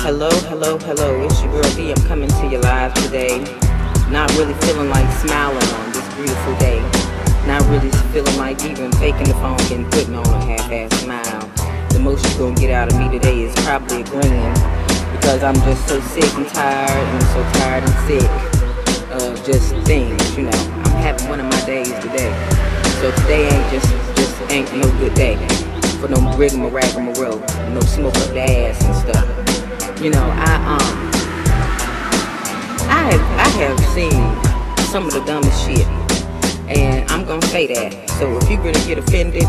Hello, hello, hello, it's your girl D. I'm coming to you live today. Not really feeling like smiling on this beautiful day. Not really feeling like even faking the phone and putting on a half-ass smile. The most you're gonna get out of me today is probably a grin, because I'm just so sick and tired, and so tired and sick of just things, you know. I'm having one of my days today. So today ain't no good day for no rigmarole, no smoke up the ass and stuff. You know, I have seen some of the dumbest shit, and I'm gonna say that. So if you're gonna get offended,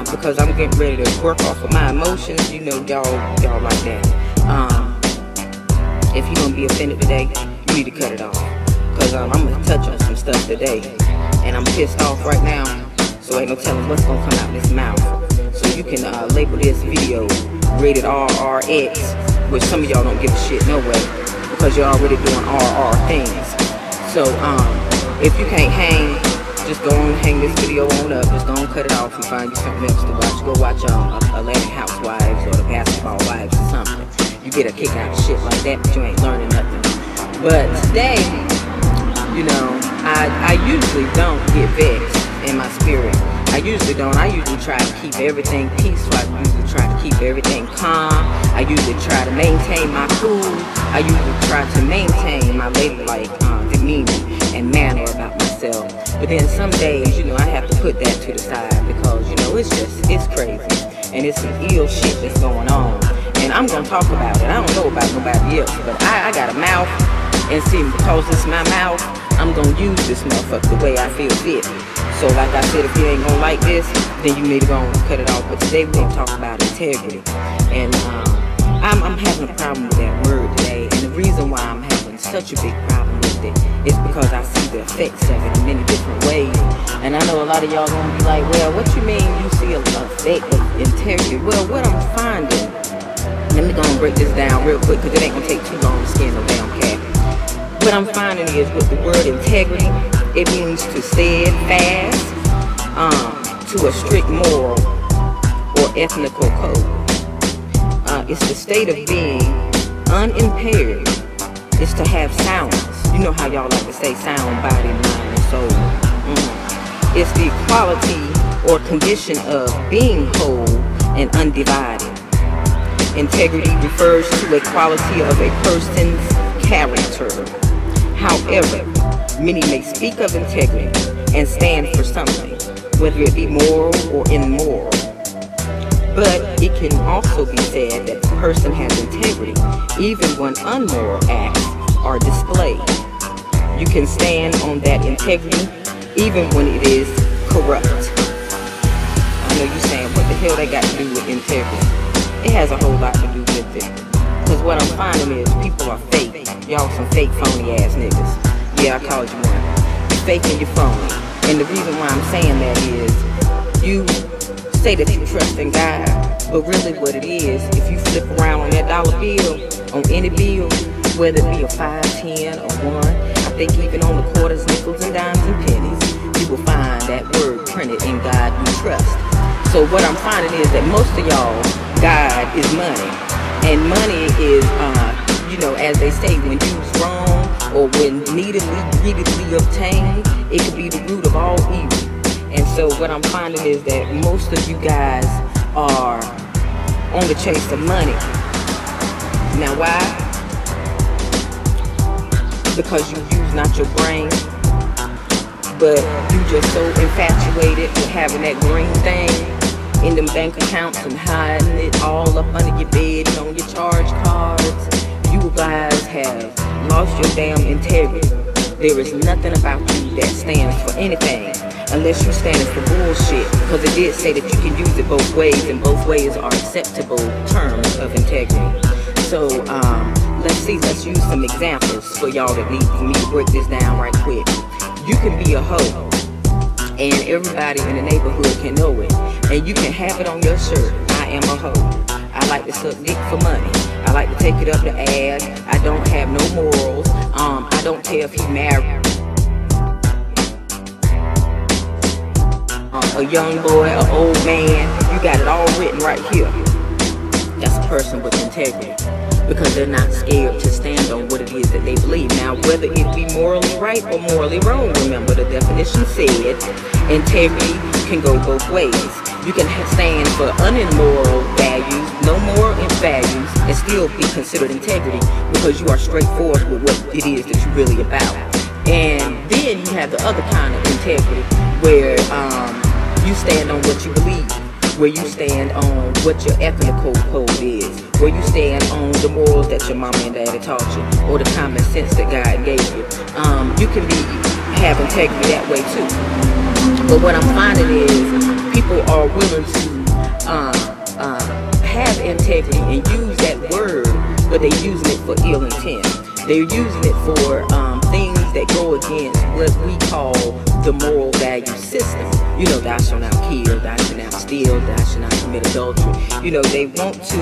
because I'm getting ready to work off of my emotions, you know, y'all like that. If you're gonna be offended today, you need to cut it off, because I'm gonna touch on some stuff today, and I'm pissed off right now. So ain't no telling what's gonna come out this mouth. So you can label this video rated RRX, which some of y'all don't give a shit no way, because you're already doing RR things. So if you can't hang, just go and hang this video on up. Just go and cut it off and find you something else to watch. Go watch Atlanta Housewives or the Basketball Wives or something. You get a kick out of shit like that, but you ain't learning nothing. But today, you know, I usually don't get vexed in my spirit. I usually don't. I usually try to keep everything peaceful. I usually try to keep everything calm. I usually try to maintain my cool. I usually try to maintain my ladylike demeanor and manner about myself. But then some days, you know, I have to put that to the side, because, you know, it's crazy. And it's some ill shit that's going on. And I'm going to talk about it. I don't know about nobody else, but I got a mouth. And see, because it's my mouth, I'm going to use this motherfucker the way I feel fit. So like I said, if you ain't gonna like this, then you need to go and cut it off. But today we're gonna talk about integrity. And I'm having a problem with that word today. And the reason why I'm having such a big problem with it is because I see the effects of it in many different ways. And I know a lot of y'all gonna be like, well, what you mean you see a effect of integrity? Well, what I'm finding, let me go and break this down real quick, because it ain't gonna take too long to skin no damn cat. What I'm finding is, with the word integrity, it means to steadfast, to a strict moral or ethnical code. It's the state of being unimpaired. It's to have soundness. You know how y'all like to say sound body, mind, and soul. It's the quality or condition of being whole and undivided. Integrity refers to a quality of a person's character. However, many may speak of integrity and stand for something, whether it be moral or immoral. But it can also be said that the person has integrity even when unmoral acts are displayed. You can stand on that integrity even when it is corrupt. I know you're saying, what the hell they got to do with integrity? It has a whole lot to do with it. Because what I'm finding is people are fake. Y'all some fake phony ass niggas. Yeah, I called you one. You're fake and you're phony. And the reason why I'm saying that is, you say that you trust in God, but really what it is, if you flip around on that dollar bill, on any bill, whether it be a 5, 10, or 1, I think even on the quarters, nickels, and dimes and pennies, you will find that word printed, in God you trust. So what I'm finding is that most of y'all, God is money. And money is, you know, as they say, when used wrong or when greedily obtained, it could be the root of all evil. And so what I'm finding is that most of you guys are on the chase of money. Now why? Because you use not your brain, but you just so infatuated with having that green thing in them bank accounts and hiding it all up under your bed and on your charge cards. You guys have lost your damn integrity. There is nothing about you that stands for anything unless you're standing for bullshit, because it did say that you can use it both ways, and both ways are acceptable terms of integrity. So let's use some examples for y'all that need for me to break this down right quick. You can be a hoe, and everybody in the neighborhood can know it, and you can have it on your shirt. I am a hoe. I like to suck dick for money. I like to take it up the ass. I don't have no morals. I don't care if he married a young boy, an old man. You got it all written right here. That's a person with integrity. because they're not scared to stand on what it is that they believe. Now, whether it be morally right or morally wrong, remember the definition said integrity can go both ways. You can stand for unimmoral values, no moral values, and still be considered integrity because you are straightforward with what it is that you're really about. And then you have the other kind of integrity where you stand on what you believe, where you stand on what your ethical code is, where you stand on the morals that your mama and daddy taught you, or the common sense that God gave you. You can have integrity that way too. But what I'm finding is people are willing to have integrity and use that word, but they're using it for ill intent. They're using it for things that go against what we call the moral value system. You know, thou shalt not kill, thou shalt not steal, thou shalt not commit adultery. You know, they want to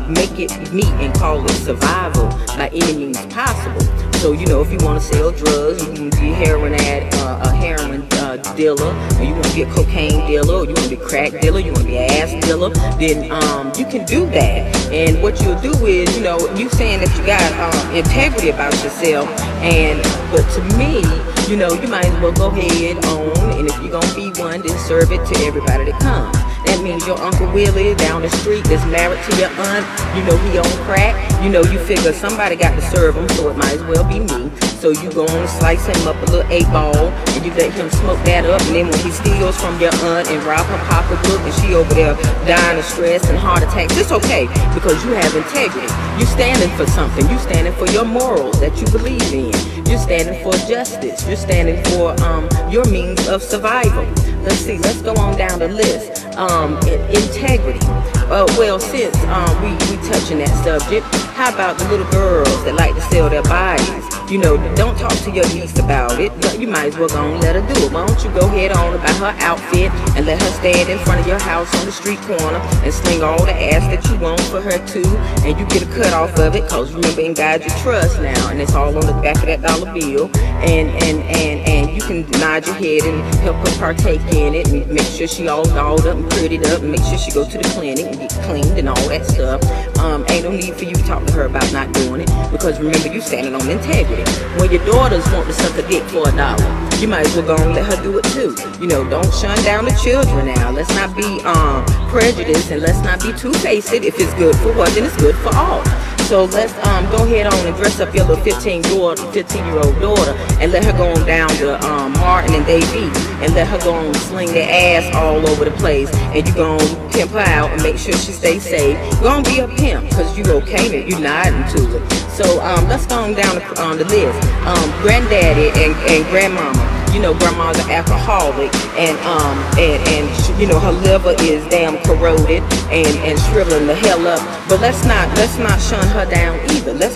make it meet and call it survival by any means possible. So, you know, if you want to sell drugs, you can be a heroin dealer, or you want to be a cocaine dealer, or you want to be a crack dealer, you want to be an ass dealer, then you can do that. And what you'll do is, you know, you saying that you got integrity about yourself, but to me, you know, you might as well go ahead on, and if you're gonna be one, then serve it to everybody that comes. That means your Uncle Willie down the street that's married to your aunt, you know, he on crack, you know, you figure somebody got to serve him, so it might as well be me. So you go on and slice him up a little 8-ball, and you let him smoke that up, and then when he steals from your aunt and rob her pocketbook, and she over there dying of stress and heart attacks, it's okay, because you have integrity. You're standing for something. You're standing for your morals that you believe in. You're standing for justice. You're standing for your means of survival. Let's see, let's go on down the list. Integrity. Well, since we touching that subject, how about the little girls that like to sell their bodies? You know, don't talk to your niece about it, but you might as well go and let her do it. Why don't you go ahead on about her outfit and let her stand in front of your house on the street corner and sling all the ass that you want for her too, and you get a cut off of it, because remember, in God you trust now, and it's all on the back of that dollar bill, and you can nod your head and help her partake in it, and make sure she all dolled up and prettied up, and make sure she go to the clinic and get cleaned and all that stuff. Ain't no need for you to talk to her about not doing it, because remember, you standing on integrity. When your daughters want to suck a dick for $1, you might as well go and let her do it too. You know, don't shun down the children now. Let's not be prejudiced, and let's not be two-faced. If it's good for one, then it's good for all. So let's go ahead on and dress up your little 15-year-old daughter, and let her go on down to Martin and Davey, and let her go on and sling their ass all over the place, and you go on pimp her out and make sure she stays safe. Go on be a pimp, because you okay, you nodding to it. So let's go on down the list. Granddaddy and grandmama. You know, grandma's an alcoholic, and you know, her liver is damn corroded and shriveling the hell up. But let's not shun her down either. Let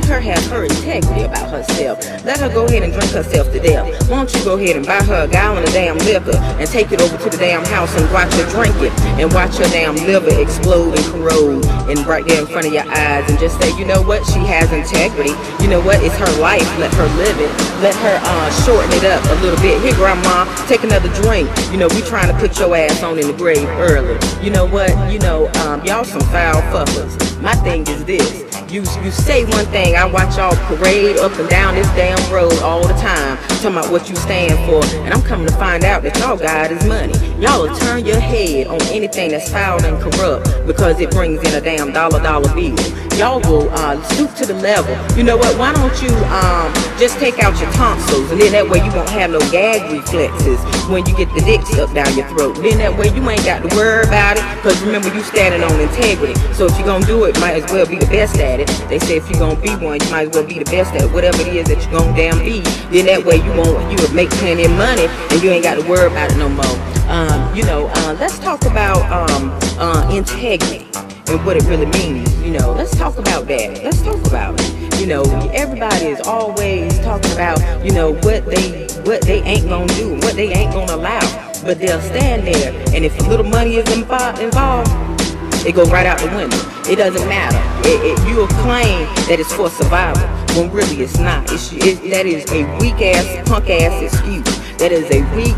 her have her integrity about herself. Let her go ahead and drink herself to death. Why don't you go ahead and buy her a gallon of damn liquor and take it over to the damn house and watch her drink it, and watch her damn liver explode and corrode and right there in front of your eyes, and just say, you know what, she has integrity. You know what, it's her life. Let her live it. Let her shorten it up a little bit. Here, grandma, take another drink. You know, we trying to put your ass on in the grave early. You know what? You know, y'all some foul fuckers. My thing is this. You say one thing, I watch y'all parade up and down this damn road all the time, talking about what you stand for, and I'm coming to find out that y'all got is money. Y'all will turn your head on anything that's foul and corrupt because it brings in a damn dollar bill. Y'all will stoop to the level. You know what? Why don't you just take out your tonsils, and then that way you won't have no gag reflexes when you get the dick stuck down your throat. Then that way you ain't got to worry about it, because remember, you standing on integrity. So if you're gonna do it, might as well be the best at it. They say if you're gonna be one, you might as well be the best at it. Whatever it is that you're gonna damn be, then that way you would make plenty of money, and you ain't got to worry about it no more. You know, let's talk about integrity and what it really means. You know, let's talk about that. Let's talk about it. You know, everybody is always talking about, you know, what they ain't gonna do, what they ain't gonna allow, but they'll stand there, and if a little money is involved, it goes right out the window. It doesn't matter. You'll claim that it's for survival, when really it's not. That is a weak ass, punk ass excuse. That is a weak,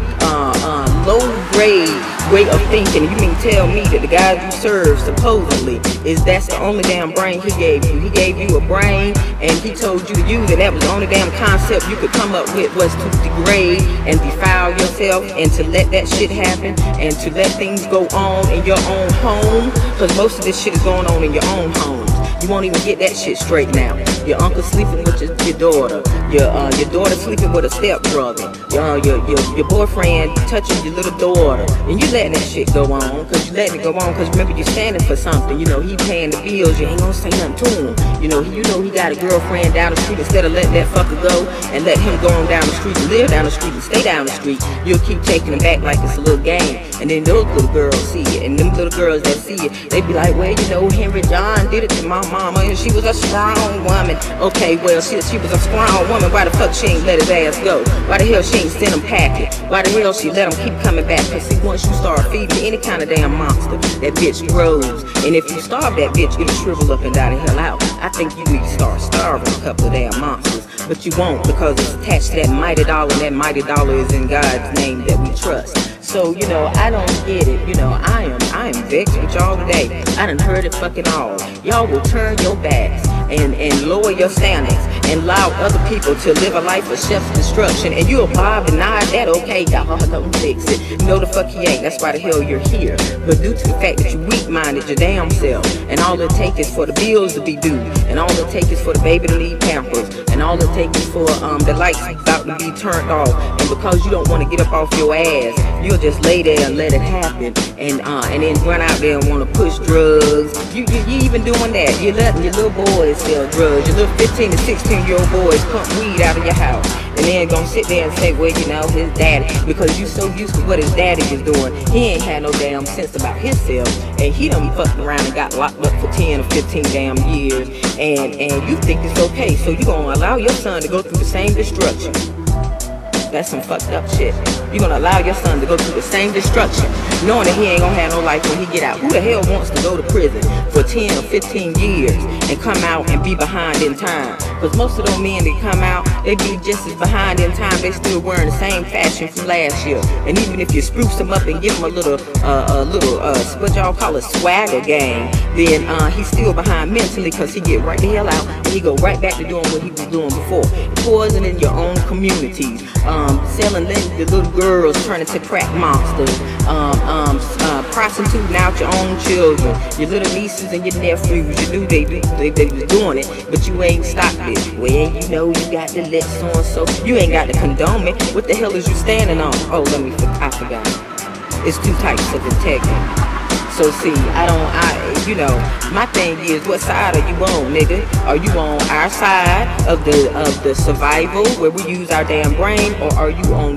low grade way of thinking. You mean tell me that the guy you serve supposedly that's the only damn brain he gave you? He gave you a brain and he told you to use it. That was the only damn concept you could come up with, was to degrade and defile yourself and to let that shit happen and to let things go on in your own home, because most of this shit is going on in your own homes. You won't even get that shit straight now. Your uncle sleeping with your daughter. Your daughter sleeping with a stepbrother. Your boyfriend touching your little daughter. And you letting that shit go on, because you letting it go on, because remember you're standing for something. You know, he paying the bills, you ain't gonna say nothing to him. You know he got a girlfriend down the street. Instead of letting that fucker go and let him go on down the street and live down the street and stay down the street, you'll keep taking him back like it's a little game. And then those little girls see it, and them little girls that see it, they be like, well, you know, Henry John did it to my mama and she was a strong woman. Okay, well, she was a strong woman. Why the fuck she ain't let his ass go? Why the hell she ain't send him packing? Why the hell she let him keep coming back? Because see, once you start feeding any kind of damn monster, that bitch grows. And if you starve that bitch, it'll shrivel up and die the hell out. I think you need to start starving a couple of damn monsters. But you won't, because it's attached to that mighty dollar, and that mighty dollar is in God's name that we trust. So, you know, I don't get it. You know, I am vexed with y'all today. I done heard it fucking all. Y'all will turn your backs and lower your standards and allow other people to live a life of self-destruction, and you'll bob and nod that, okay, y'all don't fix it. No, the fuck you ain't. That's why the hell you're here. But due to the fact that you're weak-minded your damn self, and all it takes is for the bills to be due, and all it takes is for the baby to need pampers, and all it takes is for the lights about to be turned off, and because you don't want to get up off your ass, you'll just lay there and let it happen, and then run out there and want to push drugs. You even doing that. You're letting your little boys sell drugs. Your little 15 to 16-year-old boys pump weed out of your house, and then gonna sit there and say, well, you know, his daddy, because you so used to what his daddy was doing, he ain't had no damn sense about himself, and he done fucked around and got locked up for 10 or 15 damn years, and you think it's okay, so you gonna allow your son to go through the same destruction. That's some fucked up shit. You're gonna allow your son to go through the same destruction, knowing that he ain't gonna have no life when he get out. Who the hell wants to go to prison for 10 or 15 years and come out and be behind in time? Because most of those men that come out, they be just as behind in time. They still wearing the same fashion from last year. And even if you spruce them up and give them a little what y'all call a swagger game, then he's still behind mentally, because he get right the hell out and he go right back to doing what he was doing before. Poisoning your own communities, selling the little girls, turning to crack monsters, prostituting out your own children, your little nieces and your nephews. You knew they was doing it, but you ain't stopped it. Well, you know you got to let so and so. You ain't got to condone it. What the hell is you standing on? Oh, I forgot. It's two types of integrity. So see, you know, my thing is, what side are you on, nigga? Are you on our side of the survival where we use our damn brain, or are you on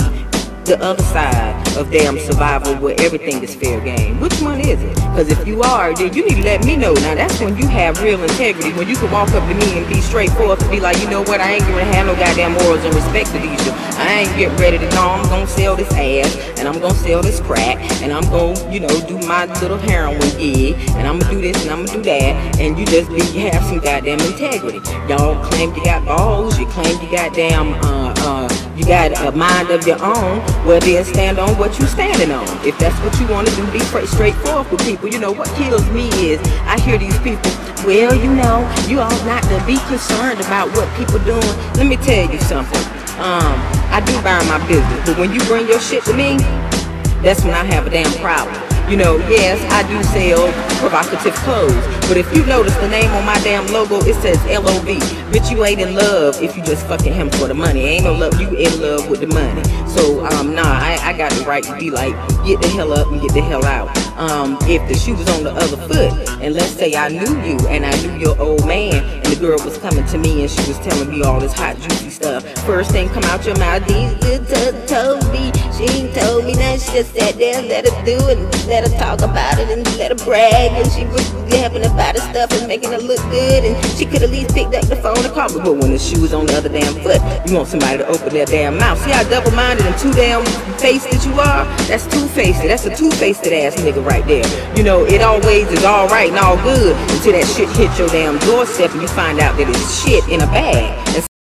the other side of damn survival where everything is fair game? Which one is it? Because if you are, then you need to let me know. Now that's when you have real integrity, when you can walk up to me and be straightforward and be like, you know what, I ain't gonna have no goddamn morals and respect to these. I ain't getting ready to know I'm gonna sell this ass, and I'm gonna sell this crack, and I'm gonna, you know, do my little heroin gig, and I'm gonna do this and I'm gonna do that, and you have some goddamn integrity. Y'all claim you got balls, you claim you got damn you got a mind of your own. Well, then stand on what you standing on. If that's what you want to do, be straightforward with people. You know, what kills me is I hear these people, well, you know, you ought not to be concerned about what people doing. Let me tell you something. I do mind my business, but when you bring your shit to me, that's when I have a damn problem. You know, yes, I do sell provocative clothes, but if you notice the name on my damn logo, it says L-O-V. Bitch, you ain't in love if you just fucking him for the money. Ain't no love, you in love with the money. So, nah, I got the right to be like, get the hell up and get the hell out. If the shoe was on the other foot, and let's say I knew you, and I knew your old man, and the girl was coming to me, and she was telling me all this hot, juicy stuff. First thing come out your mouth, these told me, she ain't told me nothing, she just sat there and let her do it, and let her talk about it, and let her brag, and she was yapping about her stuff and making her look good, and she could at least picked up the phone and called me. But when the shoe was on the other damn foot, you want somebody to open their damn mouth. See how double-minded and two-damn-faced that you are? That's two-faced. That's a two-faced ass nigga right there. You know, it always is all right and all good until that shit hits your damn doorstep and you find out that it's shit in a bag. And